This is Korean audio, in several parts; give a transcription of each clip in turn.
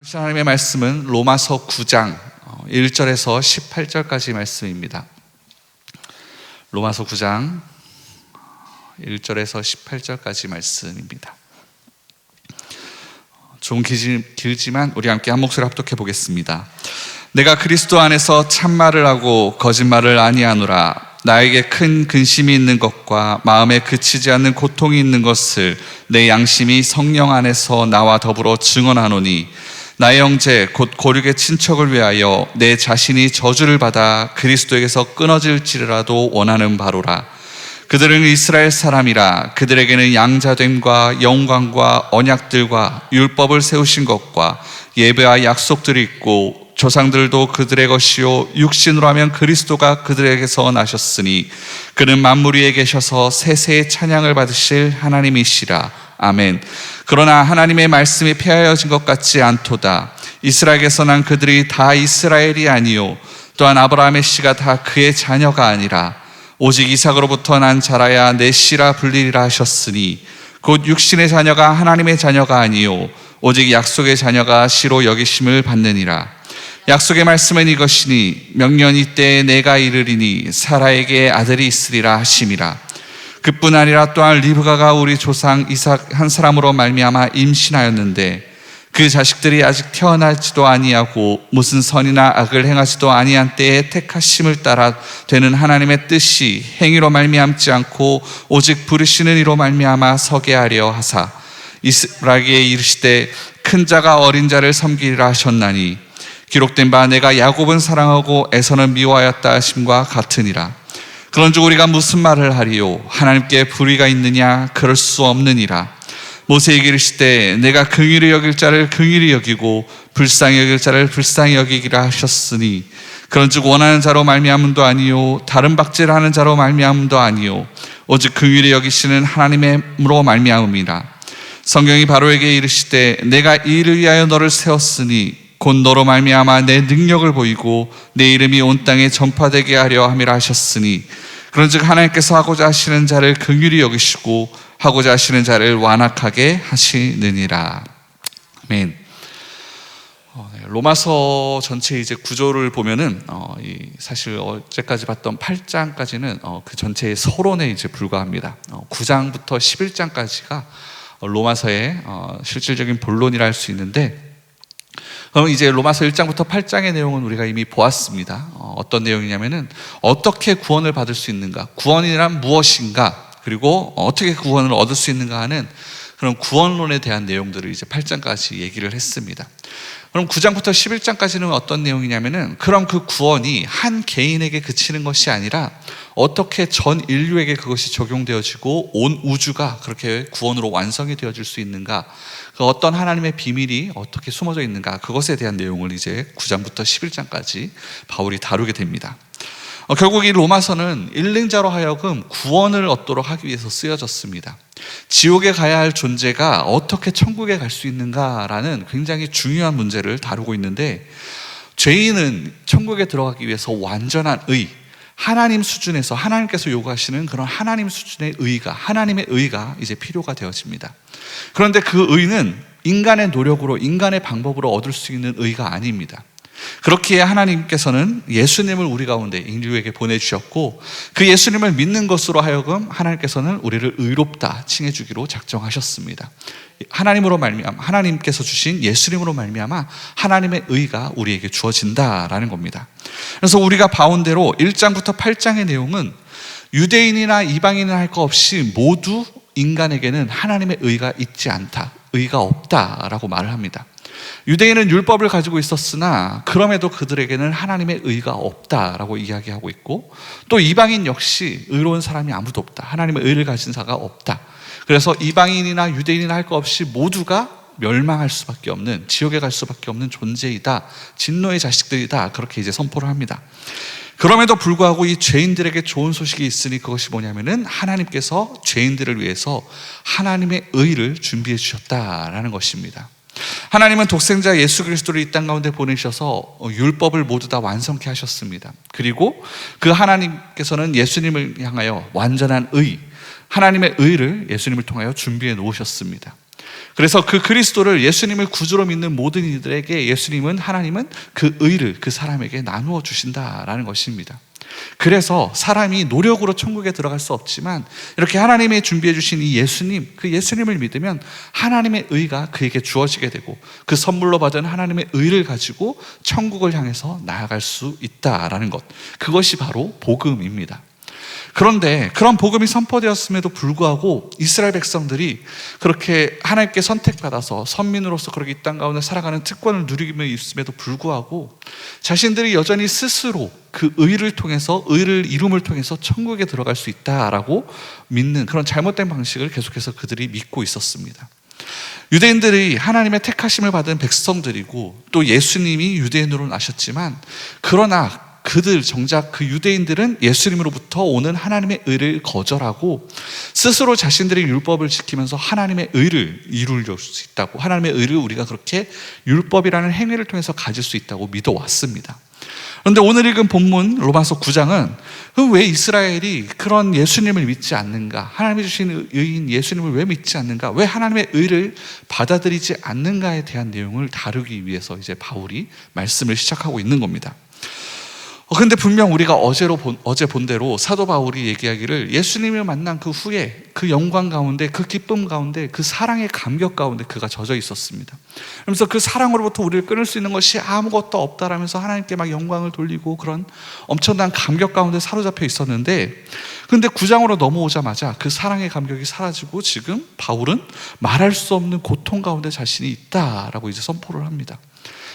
하나님의 말씀은 로마서 9장 1절에서 18절까지 말씀입니다. 로마서 9장 1절에서 18절까지 말씀입니다. 좀 길지만 우리 함께 한 목소리 합독해 보겠습니다. 내가 그리스도 안에서 참말을 하고 거짓말을 아니하노라. 나에게 큰 근심이 있는 것과 마음에 그치지 않는 고통이 있는 것을 내 양심이 성령 안에서 나와 더불어 증언하노니, 나의 형제 곧 고륙의 친척을 위하여 내 자신이 저주를 받아 그리스도에게서 끊어질지라도 원하는 바로라. 그들은 이스라엘 사람이라. 그들에게는 양자됨과 영광과 언약들과 율법을 세우신 것과 예배와 약속들이 있고, 조상들도 그들의 것이요 육신으로 하면 그리스도가 그들에게서 나셨으니 그는 만물 위에 계셔서 세세의 찬양을 받으실 하나님이시라. 아멘. 그러나 하나님의 말씀이 폐하여진 것 같지 않도다. 이스라엘에서 난 그들이 다 이스라엘이 아니요 또한 아브라함의 씨가 다 그의 자녀가 아니라 오직 이삭으로부터 난 자라야 내 씨라 불리리라 하셨으니, 곧 육신의 자녀가 하나님의 자녀가 아니요 오직 약속의 자녀가 씨로 여기심을 받느니라. 약속의 말씀은 이것이니, 명년이 때에 내가 이르리니 사라에게 아들이 있으리라 하심이라. 그뿐 아니라 또한 리브가가 우리 조상 이삭 한 사람으로 말미암아 임신하였는데, 그 자식들이 아직 태어나지도 아니하고 무슨 선이나 악을 행하지도 아니한 때에 택하심을 따라 되는 하나님의 뜻이 행위로 말미암지 않고 오직 부르시는 이로 말미암아 서게 하려 하사, 이스라엘에게 이르시되 큰 자가 어린 자를 섬기리라 하셨나니, 기록된 바 내가 야곱은 사랑하고 에서는 미워하였다 하심과 같으니라. 그런즉 우리가 무슨 말을 하리요? 하나님께 불의가 있느냐? 그럴 수 없느니라. 모세에게 이르시되 내가 긍휼히 여길 자를 긍휼히 여기고 불쌍히 여길 자를 불쌍히 여기기라 하셨으니, 그런즉 원하는 자로 말미암음도 아니요 다른 박제를 자로 말미암음도 아니요 오직 긍휼히 여기시는 하나님으로 말미암음이라. 성경이 바로에게 이르시되 내가 이 일을 위하여 너를 세웠으니 곧 너로 말미암아 내 능력을 보이고 내 이름이 온 땅에 전파되게 하려 함이라 하셨으니, 그런즉 하나님께서 하고자 하시는 자를 긍휼히 여기시고 하고자 하시는 자를 완악하게 하시느니라. 아멘. 로마서 전체 이제 구조를 보면은 사실 어제까지 봤던 8장까지는 그 전체의 서론에 이제 불과합니다. 9장부터 11장까지가 로마서의 실질적인 본론이라 할 수 있는데, 그럼 이제 로마서 1장부터 8장의 내용은 우리가 이미 보았습니다. 어떤 내용이냐면은 어떻게 구원을 받을 수 있는가, 구원이란 무엇인가, 그리고 어떻게 구원을 얻을 수 있는가 하는 그런 구원론에 대한 내용들을 이제 8장까지 얘기를 했습니다. 그럼 9장부터 11장까지는 어떤 내용이냐면은, 그럼 그 구원이 한 개인에게 그치는 것이 아니라 어떻게 전 인류에게 그것이 적용되어지고 온 우주가 그렇게 구원으로 완성이 되어질 수 있는가, 그 어떤 하나님의 비밀이 어떻게 숨어져 있는가, 그것에 대한 내용을 이제 9장부터 11장까지 바울이 다루게 됩니다. 결국 이 로마서는 일능자로 하여금 구원을 얻도록 하기 위해서 쓰여졌습니다. 지옥에 가야 할 존재가 어떻게 천국에 갈 수 있는가라는 굉장히 중요한 문제를 다루고 있는데, 죄인은 천국에 들어가기 위해서 완전한 의, 하나님 수준에서 하나님께서 요구하시는 그런 하나님 수준의 의가, 하나님의 의가 이제 필요가 되어집니다. 그런데 그 의는 인간의 노력으로, 인간의 방법으로 얻을 수 있는 의가 아닙니다. 그렇기에 하나님께서는 예수님을 우리 가운데 인류에게 보내주셨고, 그 예수님을 믿는 것으로 하여금 하나님께서는 우리를 의롭다 칭해주기로 작정하셨습니다. 하나님으로 말미암아, 하나님께서 주신 예수님으로 말미암아 하나님의 의가 우리에게 주어진다라는 겁니다. 그래서 우리가 봐온 대로 1장부터 8장의 내용은 유대인이나 이방인이나 할 것 없이 모두 인간에게는 하나님의 의가 있지 않다, 의가 없다라고 말을 합니다. 유대인은 율법을 가지고 있었으나 그럼에도 그들에게는 하나님의 의가 없다라고 이야기하고 있고, 또 이방인 역시 의로운 사람이 아무도 없다, 하나님의 의를 가진 자가 없다. 그래서 이방인이나 유대인이나 할 것 없이 모두가 멸망할 수밖에 없는, 지옥에 갈 수밖에 없는 존재이다, 진노의 자식들이다, 그렇게 이제 선포를 합니다. 그럼에도 불구하고 이 죄인들에게 좋은 소식이 있으니, 그것이 뭐냐면은 하나님께서 죄인들을 위해서 하나님의 의를 준비해 주셨다라는 것입니다. 하나님은 독생자 예수 그리스도를 이 땅 가운데 보내셔서 율법을 모두 다 완성케 하셨습니다. 그리고 그 하나님께서는 예수님을 향하여 완전한 의, 하나님의 의를 예수님을 통하여 준비해 놓으셨습니다. 그래서 그 그리스도를, 예수님을 구주로 믿는 모든 이들에게 하나님은 그 의를 그 사람에게 나누어 주신다라는 것입니다. 그래서 사람이 노력으로 천국에 들어갈 수 없지만 이렇게 하나님이 준비해 주신 이 예수님, 그 예수님을 믿으면 하나님의 의가 그에게 주어지게 되고 그 선물로 받은 하나님의 의를 가지고 천국을 향해서 나아갈 수 있다라는 것, 그것이 바로 복음입니다. 그런데 그런 복음이 선포되었음에도 불구하고 이스라엘 백성들이 그렇게 하나님께 선택받아서 선민으로서 그렇게 이 땅 가운데 살아가는 특권을 누리며 있음에도 불구하고 자신들이 여전히 스스로 그 의를 통해서, 의를 이룸을 통해서 천국에 들어갈 수 있다라고 믿는 그런 잘못된 방식을 계속해서 그들이 믿고 있었습니다. 유대인들이 하나님의 택하심을 받은 백성들이고 또 예수님이 유대인으로 나셨지만, 그러나 그들 정작 그 유대인들은 예수님으로부터 오는 하나님의 의를 거절하고 스스로 자신들의 율법을 지키면서 하나님의 의를 이룰 수 있다고, 하나님의 의를 우리가 그렇게 율법이라는 행위를 통해서 가질 수 있다고 믿어왔습니다. 그런데 오늘 읽은 본문 로마서 9장은 왜 이스라엘이 그런 예수님을 믿지 않는가, 하나님이 주신 의인 예수님을 왜 믿지 않는가, 왜 하나님의 의를 받아들이지 않는가에 대한 내용을 다루기 위해서 이제 바울이 말씀을 시작하고 있는 겁니다. 근데 분명 우리가 어제 본 대로 사도 바울이 얘기하기를 예수님을 만난 그 후에 그 영광 가운데, 그 기쁨 가운데, 그 사랑의 감격 가운데 그가 젖어 있었습니다. 그러면서 그 사랑으로부터 우리를 끊을 수 있는 것이 아무것도 없다라면서 하나님께 막 영광을 돌리고 그런 엄청난 감격 가운데 사로잡혀 있었는데, 근데 9장으로 넘어오자마자 그 사랑의 감격이 사라지고 지금 바울은 말할 수 없는 고통 가운데 자신이 있다라고 이제 선포를 합니다.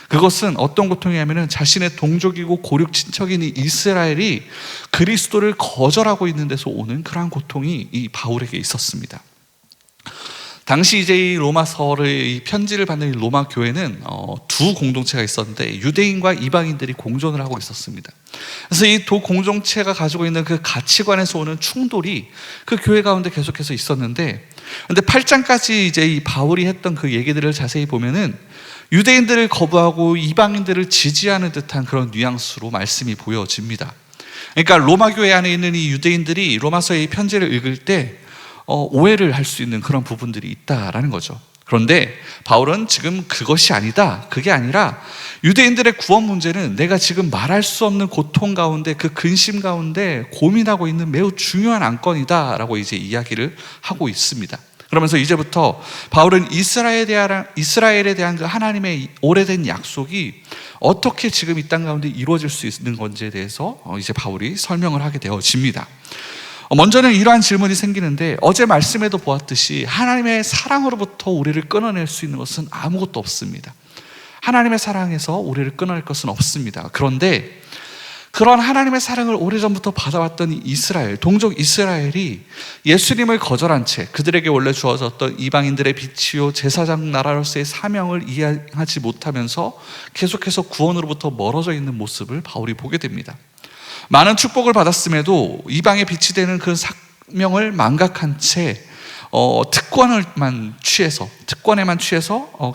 그것은 어떤 고통이냐면은 자신의 동족이고 고륙 친척인 이 이스라엘이 그리스도를 거절하고 있는 데서 오는 그러한 고통이 이 바울에게 있었습니다. 당시 이제 이 로마서를, 이 편지를 받는 이 로마 교회는 두 공동체가 있었는데 유대인과 이방인들이 공존을 하고 있었습니다. 그래서 이 두 공동체가 가지고 있는 그 가치관에서 오는 충돌이 그 교회 가운데 계속해서 있었는데, 근데 8장까지 이제 이 바울이 했던 그 얘기들을 자세히 보면은 유대인들을 거부하고 이방인들을 지지하는 듯한 그런 뉘앙스로 말씀이 보여집니다. 그러니까 로마 교회 안에 있는 이 유대인들이 로마서의 편지를 읽을 때 오해를 할 수 있는 그런 부분들이 있다라는 거죠. 그런데 바울은 지금 그것이 아니다, 그게 아니라 유대인들의 구원 문제는 내가 지금 말할 수 없는 고통 가운데, 그 근심 가운데 고민하고 있는 매우 중요한 안건이다 라고 이제 이야기를 하고 있습니다. 그러면서 이제부터 바울은 이스라엘에 대한 그 하나님의 오래된 약속이 어떻게 지금 이 땅 가운데 이루어질 수 있는 건지에 대해서 이제 바울이 설명을 하게 되어집니다. 먼저는 이러한 질문이 생기는데, 어제 말씀에도 보았듯이 하나님의 사랑으로부터 우리를 끊어낼 수 있는 것은 아무것도 없습니다. 하나님의 사랑에서 우리를 끊어낼 것은 없습니다. 그런데 그런 하나님의 사랑을 오래전부터 받아왔던 이스라엘, 동족 이스라엘이 예수님을 거절한 채 그들에게 원래 주어졌던 이방인들의 빛이요 제사장 나라로서의 사명을 이해하지 못하면서 계속해서 구원으로부터 멀어져 있는 모습을 바울이 보게 됩니다. 많은 축복을 받았음에도 이방의 빛이 되는 그 사명을 망각한 채 특권에만 취해서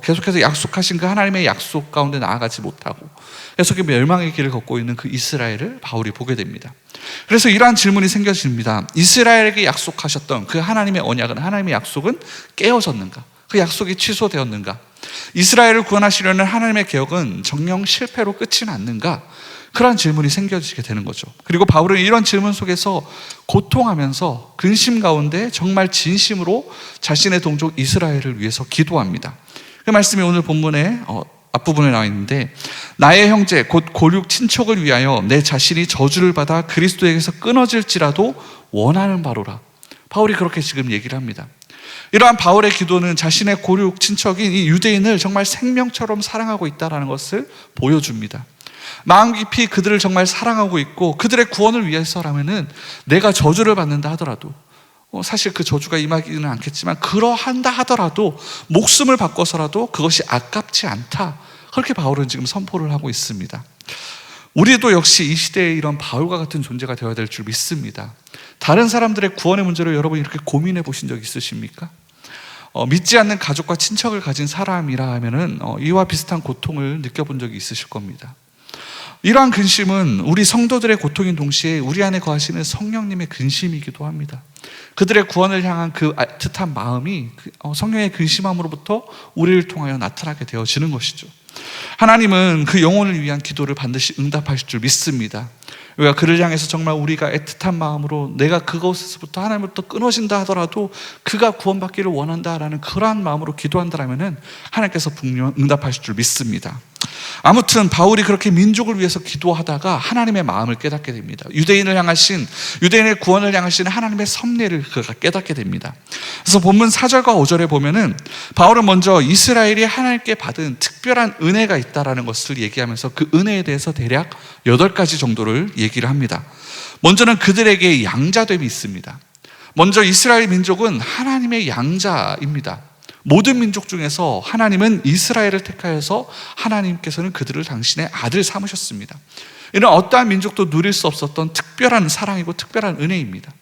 계속해서 약속하신 그 하나님의 약속 가운데 나아가지 못하고 계속 멸망의 길을 걷고 있는 그 이스라엘을 바울이 보게 됩니다. 그래서 이러한 질문이 생겨집니다. 이스라엘에게 약속하셨던 그 하나님의 언약은, 하나님의 약속은 깨어졌는가? 그 약속이 취소되었는가? 이스라엘을 구원하시려는 하나님의 계획은 정녕 실패로 끝이 났는가? 그런 질문이 생겨지게 되는 거죠. 그리고 바울은 이런 질문 속에서 고통하면서 근심 가운데 정말 진심으로 자신의 동족 이스라엘을 위해서 기도합니다. 그 말씀이 오늘 본문의 앞부분에 나와 있는데, 나의 형제 곧 고륙 친척을 위하여 내 자신이 저주를 받아 그리스도에게서 끊어질지라도 원하는 바로라. 바울이 그렇게 지금 얘기를 합니다. 이러한 바울의 기도는 자신의 고륙 친척인 이 유대인을 정말 생명처럼 사랑하고 있다는 것을 보여줍니다. 마음 깊이 그들을 정말 사랑하고 있고 그들의 구원을 위해서라면은 내가 저주를 받는다 하더라도, 사실 그 저주가 임하기는 않겠지만 그러한다 하더라도 목숨을 바꿔서라도 그것이 아깝지 않다, 그렇게 바울은 지금 선포를 하고 있습니다. 우리도 역시 이 시대에 이런 바울과 같은 존재가 되어야 될 줄 믿습니다. 다른 사람들의 구원의 문제를 여러분 이렇게 고민해 보신 적 있으십니까? 믿지 않는 가족과 친척을 가진 사람이라 하면은 이와 비슷한 고통을 느껴본 적이 있으실 겁니다. 이러한 근심은 우리 성도들의 고통인 동시에 우리 안에 거하시는 성령님의 근심이기도 합니다. 그들의 구원을 향한 그 애틋한 마음이 성령의 근심함으로부터 우리를 통하여 나타나게 되어지는 것이죠. 하나님은 그 영혼을 위한 기도를 반드시 응답하실 줄 믿습니다. 우리가 그를 향해서 정말 우리가 애틋한 마음으로 내가 그것에서부터 하나님으로부터 끊어진다 하더라도 그가 구원받기를 원한다라는 그러한 마음으로 기도한다면 하나님께서 분명 응답하실 줄 믿습니다. 아무튼 바울이 그렇게 민족을 위해서 기도하다가 하나님의 마음을 깨닫게 됩니다. 유대인의 구원을 향하신 하나님의 섭리를 그가 깨닫게 됩니다. 그래서 본문 4절과 5절에 보면은 바울은 먼저 이스라엘이 하나님께 받은 특별한 은혜가 있다라는 것을 얘기하면서 그 은혜에 대해서 대략 8가지 정도를 얘기를 합니다. 먼저는 그들에게 양자됨이 있습니다. 먼저 이스라엘 민족은 하나님의 양자입니다. 모든 민족 중에서 하나님은 이스라엘을 택하여서 하나님께서는 그들을 당신의 아들 삼으셨습니다. 이런 어떠한 민족도 누릴 수 없었던 특별한 사랑이고 특별한 은혜입니다.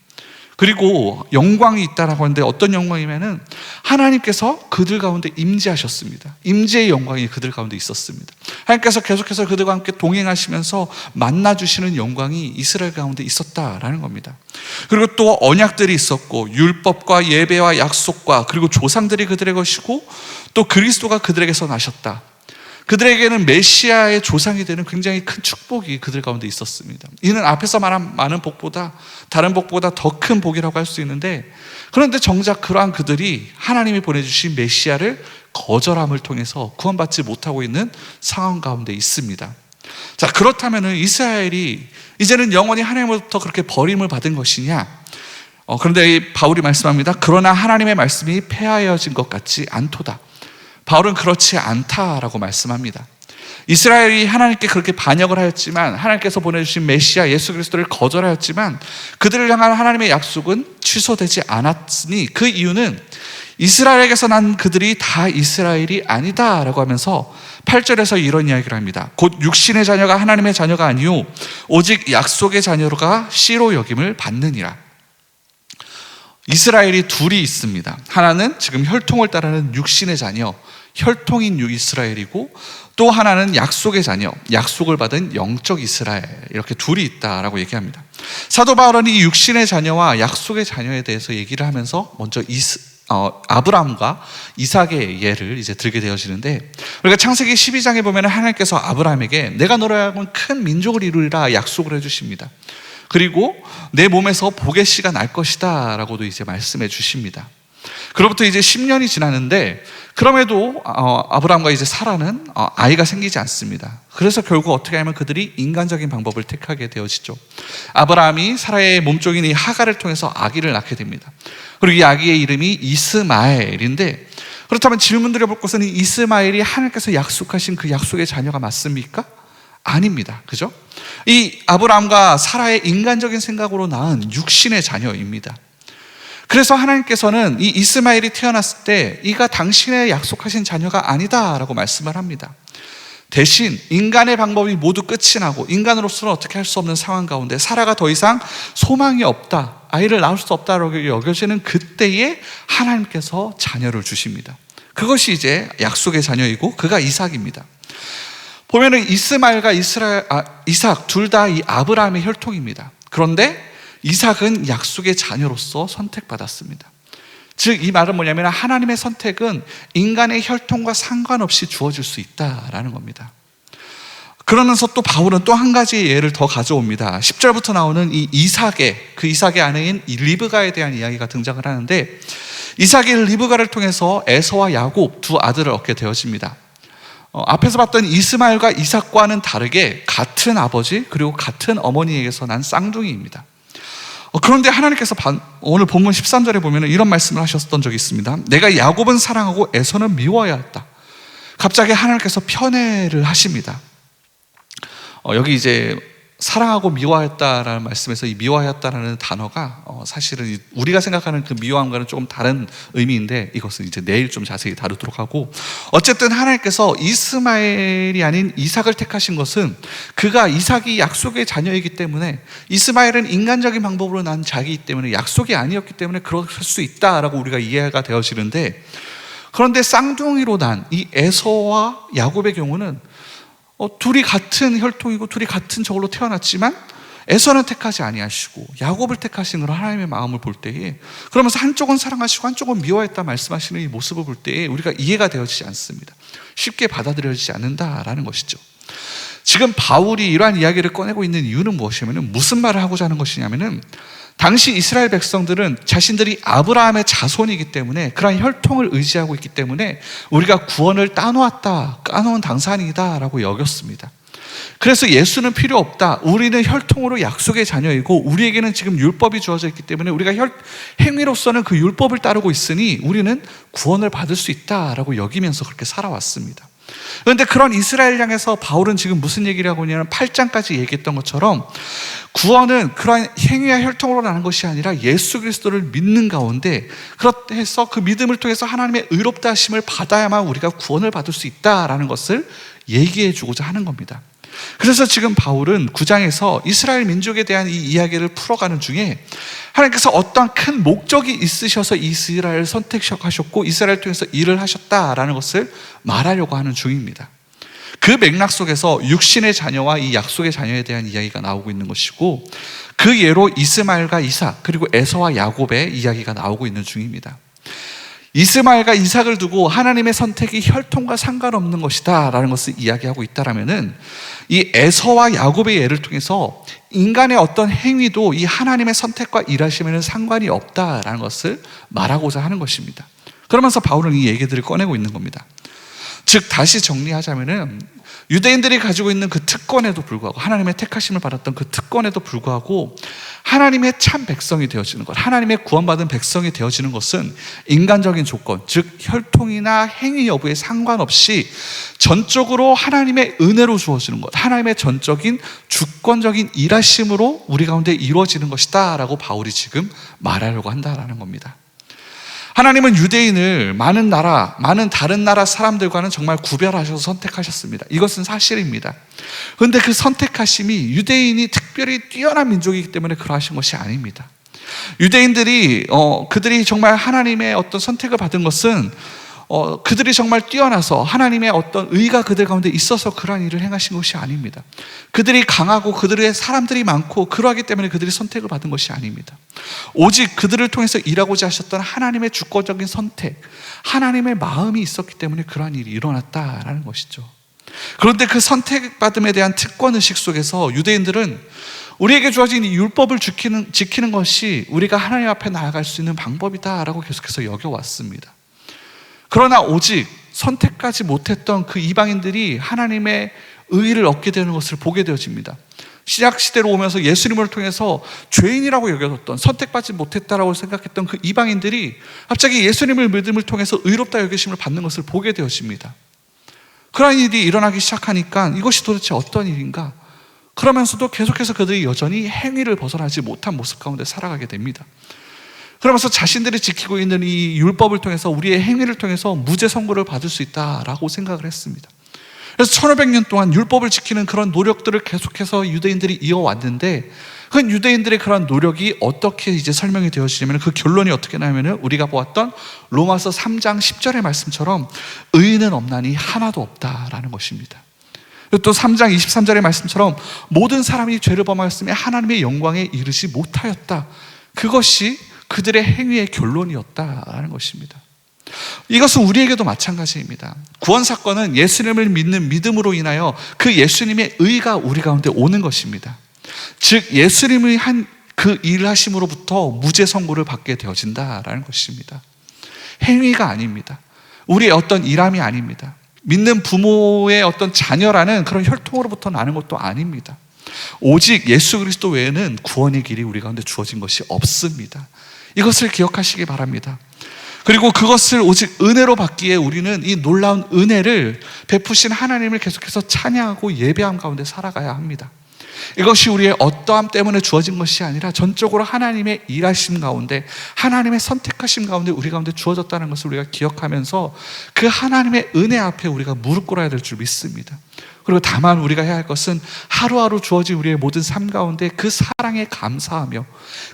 그리고 영광이 있다라고 하는데 어떤 영광이면은 하나님께서 그들 가운데 임재하셨습니다. 임재의 영광이 그들 가운데 있었습니다. 하나님께서 계속해서 그들과 함께 동행하시면서 만나주시는 영광이 이스라엘 가운데 있었다라는 겁니다. 그리고 또 언약들이 있었고 율법과 예배와 약속과 그리고 조상들이 그들의 것이고 또 그리스도가 그들에게서 나셨다. 그들에게는 메시아의 조상이 되는 굉장히 큰 축복이 그들 가운데 있었습니다. 이는 앞에서 말한 많은 복보다 다른 복보다 더 큰 복이라고 할 수 있는데, 그런데 정작 그러한 그들이 하나님이 보내주신 메시아를 거절함을 통해서 구원받지 못하고 있는 상황 가운데 있습니다. 자, 그렇다면 이스라엘이 이제는 영원히 하나님으로부터 그렇게 버림을 받은 것이냐? 그런데 바울이 말씀합니다. 그러나 하나님의 말씀이 폐하여진 것 같지 않도다. 바울은 그렇지 않다라고 말씀합니다. 이스라엘이 하나님께 그렇게 반역을 하였지만, 하나님께서 보내주신 메시아 예수 그리스도를 거절하였지만 그들을 향한 하나님의 약속은 취소되지 않았으니 그 이유는 이스라엘에게서 난 그들이 다 이스라엘이 아니다라고 하면서 8절에서 이런 이야기를 합니다. 곧 육신의 자녀가 하나님의 자녀가 아니요 오직 약속의 자녀가 씨로 여김을 받느니라. 이스라엘이 둘이 있습니다. 하나는 지금 혈통을 따르는 육신의 자녀, 혈통인 이스라엘이고, 또 하나는 약속의 자녀, 약속을 받은 영적 이스라엘, 이렇게 둘이 있다라고 얘기합니다. 사도 바울은 이 육신의 자녀와 약속의 자녀에 대해서 얘기를 하면서 먼저 아브라함과 이삭의 예를 이제 들게 되어지는데, 우리가 창세기 12장에 보면 하나님께서 아브라함에게 내가 너로 하여금 큰 민족을 이루리라 약속을 해주십니다. 그리고 내 몸에서 복의 씨가 날 것이다 라고도 이제 말씀해 주십니다. 그로부터 이제 10년이 지났는데 그럼에도 아브라함과 이제 사라는 아이가 생기지 않습니다. 그래서 결국 어떻게 하면 그들이 인간적인 방법을 택하게 되어지죠. 아브라함이 사라의 몸종인 이 하갈을 통해서 아기를 낳게 됩니다. 그리고 이 아기의 이름이 이스마엘인데, 그렇다면 질문 드려볼 것은 이 이스마엘이 하나님께서 약속하신 그 약속의 자녀가 맞습니까? 아닙니다. 그죠? 이 아브라함과 사라의 인간적인 생각으로 낳은 육신의 자녀입니다. 그래서 하나님께서는 이 이스마엘이 태어났을 때 이가 당신의 약속하신 자녀가 아니다라고 말씀을 합니다. 대신 인간의 방법이 모두 끝이 나고 인간으로서는 어떻게 할 수 없는 상황 가운데 사라가 더 이상 소망이 없다, 아이를 낳을 수 없다라고 여겨지는 그때에 하나님께서 자녀를 주십니다. 그것이 이제 약속의 자녀이고 그가 이삭입니다. 보면은 이스마엘과 이삭 둘 다 이 아브라함의 혈통입니다. 그런데 이삭은 약속의 자녀로서 선택받았습니다. 즉 이 말은 뭐냐면 하나님의 선택은 인간의 혈통과 상관없이 주어질 수 있다라는 겁니다. 그러면서 또 바울은 또 한 가지 예를 더 가져옵니다. 10절부터 나오는 이 이삭의 아내인 이 리브가에 대한 이야기가 등장을 하는데, 이삭이 리브가를 통해서 에서와 야곱 두 아들을 얻게 되어집니다. 앞에서 봤던 이스마엘과 이삭과는 다르게 같은 아버지 그리고 같은 어머니에게서 난 쌍둥이입니다. 그런데 하나님께서 오늘 본문 13절에 보면 이런 말씀을 하셨던 적이 있습니다. 내가 야곱은 사랑하고 에서는 미워해야 했다. 갑자기 하나님께서 편애를 하십니다. 여기 이제 사랑하고 미워하였다라는 말씀에서 이 미워하였다라는 단어가 사실은 우리가 생각하는 그 미워함과는 조금 다른 의미인데, 이것은 이제 내일 좀 자세히 다루도록 하고, 어쨌든 하나님께서 이스마엘이 아닌 이삭을 택하신 것은 그가 이삭이 약속의 자녀이기 때문에, 이스마엘은 인간적인 방법으로 난 자기이기 때문에 약속이 아니었기 때문에 그럴 수 있다라고 우리가 이해가 되어지는데, 그런데 쌍둥이로 난 이 에서와 야곱의 경우는 둘이 같은 혈통이고 둘이 같은 저걸로 태어났지만 에서는 택하지 아니하시고 야곱을 택하신 그런 하나님의 마음을 볼 때에, 그러면서 한쪽은 사랑하시고 한쪽은 미워했다 말씀하시는 이 모습을 볼 때에 우리가 이해가 되어지지 않습니다. 쉽게 받아들여지지 않는다라는 것이죠. 지금 바울이 이러한 이야기를 꺼내고 있는 이유는 무엇이냐면, 무슨 말을 하고자 하는 것이냐면은, 당시 이스라엘 백성들은 자신들이 아브라함의 자손이기 때문에, 그러한 혈통을 의지하고 있기 때문에 우리가 구원을 까놓은 당사자이다 라고 여겼습니다. 그래서 예수는 필요 없다, 우리는 혈통으로 약속의 자녀이고 우리에게는 지금 율법이 주어져 있기 때문에 우리가 행위로서는 그 율법을 따르고 있으니 우리는 구원을 받을 수 있다라고 여기면서 그렇게 살아왔습니다. 그런데 그런 이스라엘 향해서 바울은 지금 무슨 얘기를 하고 있냐면, 8장까지 얘기했던 것처럼 구원은 그러한 행위와 혈통으로 나는 것이 아니라 예수 그리스도를 믿는 가운데, 그렇게 해서 그 믿음을 통해서 하나님의 의롭다 하심을 받아야만 우리가 구원을 받을 수 있다라는 것을 얘기해 주고자 하는 겁니다. 그래서 지금 바울은 9장에서 이스라엘 민족에 대한 이 이야기를 풀어가는 중에, 하나님께서 어떠한 큰 목적이 있으셔서 이스라엘을 선택하셨고 이스라엘을 통해서 일을 하셨다라는 것을 말하려고 하는 중입니다. 그 맥락 속에서 육신의 자녀와 이 약속의 자녀에 대한 이야기가 나오고 있는 것이고, 그 예로 이스마엘과 이삭, 그리고 에서와 야곱의 이야기가 나오고 있는 중입니다. 이스마엘과 이삭을 두고 하나님의 선택이 혈통과 상관없는 것이다 라는 것을 이야기하고 있다라면은, 이 에서와 야곱의 예를 통해서 인간의 어떤 행위도 이 하나님의 선택과 일하심에는 상관이 없다라는 것을 말하고자 하는 것입니다. 그러면서 바울은 이 얘기들을 꺼내고 있는 겁니다. 즉, 다시 정리하자면은, 유대인들이 가지고 있는 그 특권에도 불구하고, 하나님의 택하심을 받았던 그 특권에도 불구하고 하나님의 참 백성이 되어지는 것, 하나님의 구원받은 백성이 되어지는 것은 인간적인 조건, 즉 혈통이나 행위 여부에 상관없이 전적으로 하나님의 은혜로 주어지는 것, 하나님의 전적인 주권적인 일하심으로 우리 가운데 이루어지는 것이다 라고 바울이 지금 말하려고 한다라는 겁니다. 하나님은 유대인을 많은 다른 나라 사람들과는 정말 구별하셔서 선택하셨습니다. 이것은 사실입니다. 그런데 그 선택하심이 유대인이 특별히 뛰어난 민족이기 때문에 그러하신 것이 아닙니다. 유대인들이 그들이 정말 하나님의 어떤 선택을 받은 것은 그들이 정말 뛰어나서 하나님의 어떤 의가 그들 가운데 있어서 그러한 일을 행하신 것이 아닙니다. 그들이 강하고 그들의 사람들이 많고 그러하기 때문에 그들이 선택을 받은 것이 아닙니다. 오직 그들을 통해서 일하고자 하셨던 하나님의 주권적인 선택, 하나님의 마음이 있었기 때문에 그러한 일이 일어났다라는 것이죠. 그런데 그 선택받음에 대한 특권의식 속에서 유대인들은 우리에게 주어진 이 율법을 지키는 것이 우리가 하나님 앞에 나아갈 수 있는 방법이다라고 계속해서 여겨왔습니다. 그러나 오직 선택하지 못했던 그 이방인들이 하나님의 의를 얻게 되는 것을 보게 되어집니다. 신약시대로 오면서 예수님을 통해서 죄인이라고 여겨졌던, 선택받지 못했다라고 생각했던 그 이방인들이 갑자기 예수님을 믿음을 통해서 의롭다 여기심을 받는 것을 보게 되어집니다. 그러한 일이 일어나기 시작하니까 이것이 도대체 어떤 일인가? 그러면서도 계속해서 그들이 여전히 행위를 벗어나지 못한 모습 가운데 살아가게 됩니다. 그러면서 자신들이 지키고 있는 이 율법을 통해서, 우리의 행위를 통해서 무죄 선고를 받을 수 있다라고 생각을 했습니다. 그래서 1500년 동안 율법을 지키는 그런 노력들을 계속해서 유대인들이 이어왔는데, 그 유대인들의 그런 노력이 어떻게 이제 설명이 되어지냐면, 그 결론이 어떻게 나냐면, 우리가 보았던 로마서 3장 10절의 말씀처럼 의인은 없나니 하나도 없다라는 것입니다. 또 3장 23절의 말씀처럼 모든 사람이 죄를 범하였으며 하나님의 영광에 이르지 못하였다. 그것이 그들의 행위의 결론이었다라는 것입니다. 이것은 우리에게도 마찬가지입니다. 구원 사건은 예수님을 믿는 믿음으로 인하여 그 예수님의 의가 우리 가운데 오는 것입니다. 즉 예수님이 한 그 일하심으로부터 무죄 선고를 받게 되어진다라는 것입니다. 행위가 아닙니다. 우리의 어떤 일함이 아닙니다. 믿는 부모의 어떤 자녀라는 그런 혈통으로부터 나는 것도 아닙니다. 오직 예수 그리스도 외에는 구원의 길이 우리 가운데 주어진 것이 없습니다. 이것을 기억하시기 바랍니다. 그리고 그것을 오직 은혜로 받기에 우리는 이 놀라운 은혜를 베푸신 하나님을 계속해서 찬양하고 예배함 가운데 살아가야 합니다. 이것이 우리의 어떠함 때문에 주어진 것이 아니라 전적으로 하나님의 일하심 가운데, 하나님의 선택하심 가운데 우리 가운데 주어졌다는 것을 우리가 기억하면서 그 하나님의 은혜 앞에 우리가 무릎 꿇어야 될 줄 믿습니다. 그리고 다만 우리가 해야 할 것은 하루하루 주어진 우리의 모든 삶 가운데 그 사랑에 감사하며,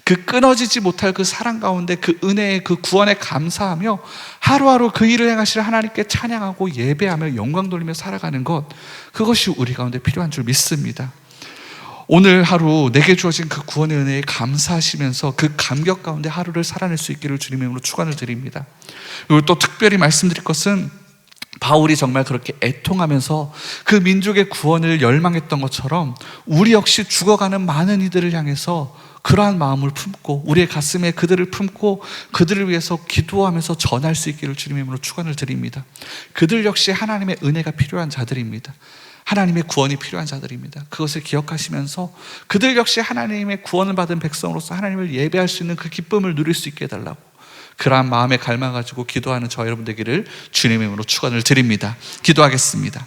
그 끊어지지 못할 그 사랑 가운데 그 은혜에, 그 구원에 감사하며 하루하루 그 일을 행하실 하나님께 찬양하고 예배하며 영광 돌리며 살아가는 것, 그것이 우리 가운데 필요한 줄 믿습니다. 오늘 하루 내게 주어진 그 구원의 은혜에 감사하시면서 그 감격 가운데 하루를 살아낼 수 있기를 주님의 이름으로 축원을 드립니다. 그리고 또 특별히 말씀드릴 것은, 바울이 정말 그렇게 애통하면서 그 민족의 구원을 열망했던 것처럼 우리 역시 죽어가는 많은 이들을 향해서 그러한 마음을 품고 우리의 가슴에 그들을 품고 그들을 위해서 기도하면서 전할 수 있기를 주님의 이름으로 축원을 드립니다. 그들 역시 하나님의 은혜가 필요한 자들입니다. 하나님의 구원이 필요한 자들입니다. 그것을 기억하시면서 그들 역시 하나님의 구원을 받은 백성으로서 하나님을 예배할 수 있는 그 기쁨을 누릴 수 있게 해달라고, 그러한 마음에 갈망 가지고 기도하는 저 여러분 되기를 주님의 이름으로 축원을 드립니다. 기도하겠습니다.